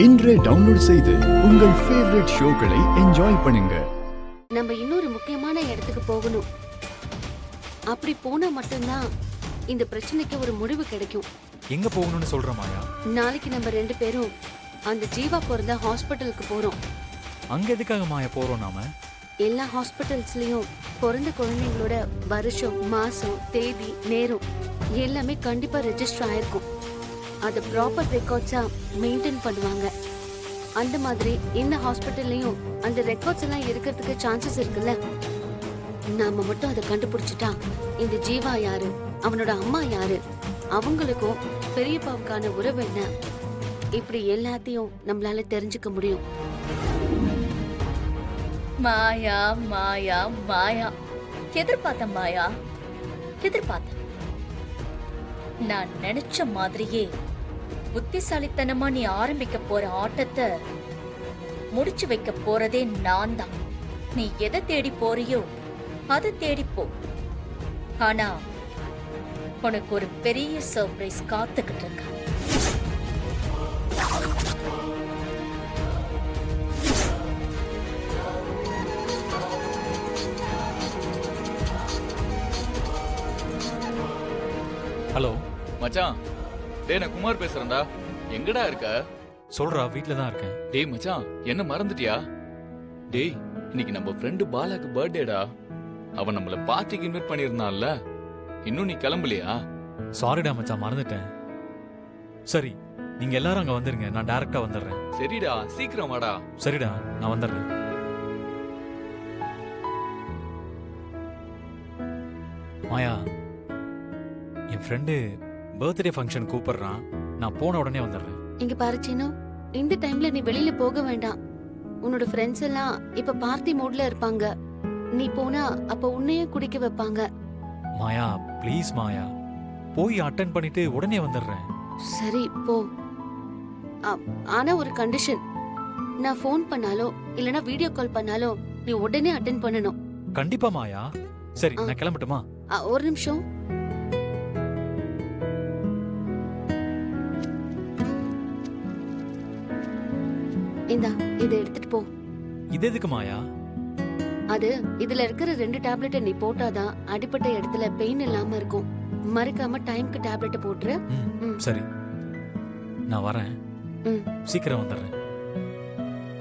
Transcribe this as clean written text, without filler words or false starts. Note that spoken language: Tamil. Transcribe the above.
இன்றே டவுன்லோட் செய்து உங்கள் ஃபேவரட் ஷோக்களை என்ஜாய் பண்ணுங்க. நம்ம இன்னொரு முக்கியமான இடத்துக்கு போகணும். அப்படி போனா மட்டும்தான் இந்த பிரச்சனைக்கு ஒரு முடிவு கிடைக்கும். எங்க போகணும்னு சொல்ற மாயா? நாளைக்கு நம்ம 2 பேரும் அந்த ஜீவா பிறந்த ஹாஸ்பிட்டலுக்கு போறோம். அங்க எதுக்காக மாயா போறோம் நாம? எல்லா ஹாஸ்பிட்டல்ஸ்லயும் பிறந்த குழந்தைங்களோட வருஷம், மாசம், தேதி, நேரம் எல்லாமே கண்டிப்பா ரெஜிஸ்டர் ஆயிருக்கும். அதை ப்ராப்பர் ரெக்கார்ட்ஸா மெயின்டைன் பண்ணுவாங்க. அந்த மாதிரி இந்த ஹாஸ்பிட்டல்லையும் அந்த ரெக்கார்ட்ஸ் எல்லாம் இருக்கிறதுக்கு சான்சஸ் இருக்குல்ல. நாம மட்டும் அதை கண்டுபிடிச்சிட்டா இந்த ஜீவா யாரு, அவனோட அம்மா யாரு, அவங்களுக்கும் பெரியப்பாவுக்கான உறவு என்ன, இப்படி எல்லாத்தையும் நம்மளால தெரிஞ்சுக்க முடியும். மாயா மாயா மாயா, எதிர்பார்த்த மாயா, எதிர்பார்த்த. நான் நினைச்ச மாதிரியே புத்திசாலித்தனமா நீ ஆரம்பிக்க போற ஆட்டத்தை முடிச்சு வைக்க போறதே நான் தான். நீ எதை தேடி போறியோ அதை தேடிப்போ. ஆனா உனக்கு ஒரு பெரிய சர்ப்ரைஸ் காத்துக்கிட்டு இருக்க. ஹலோ மச்சான், டேய் நான் குமார் பேசுறேன்டா. எங்கடா இருக்க? சொல்றா, வீட்ல தான் இருக்கேன். டேய் மச்சான், என்ன மறந்துட்டியா? டேய், இன்னைக்கு நம்ம ஃப்ரெண்டு பாலாக்கு பர்த்டேடா. அவன் நம்மள பார்ட்டிக்கு இன்வைட் பண்ணியிருந்தான்ல, இன்னும் நீ கிளம்பலையா? சாரிடா மச்சான், மறந்துட்டேன். சரி, நீங்க எல்லாரும் அங்க வந்துருங்க, நான் டைரக்டா வந்துடுறேன். சரிடா, சீக்கிரம் வாடா. சரிடா, நான் வந்துடுறேன். மாயா, என் ஃப்ரெண்டு பர்த்டே ஃபங்க்ஷன் கூப்பிடுறான். நான் போன உடனே வந்துடுறேன். இங்க பாரு சீனு, இந்த டைம்ல நீ வெளியில போக வேண்டாம். உன்னோட ஃப்ரெண்ட்ஸ் எல்லாம் இப்ப பார்ட்டி மூட்ல இருப்பாங்க. நீ போனா அப்ப உன்னையே குடிக்க வைப்பாங்க. மாயா ப்ளீஸ் மாயா, போய் அட்டென்ட் பண்ணிட்டு உடனே வந்துடுறேன். சரி போ. ஆனா ஒரு கண்டிஷன், நான் ஃபோன் பண்ணாலோ இல்லனா வீடியோ கால் பண்ணாலோ நீ உடனே அட்டென்ட் பண்ணணும். கண்டிப்பா மாயா. சரி, நான் கிளம்பட்டுமா? ஒரு நிமிஷம். இந்தா, இதை எடுத்துட்டு போ. இது எதுக்கு மாயா? அது இதுல இருக்கிற 2 டேப்லெட்டை நீ போட்டாதான் அடிப்பட்ட இடத்துல பெயின் இல்லாம இருக்கும். மறக்காம டைம்க்கு டேப்லெட் போட்டுரு. சரி, நான் வரேன். சீக்கிரம் வந்துடுறேன்.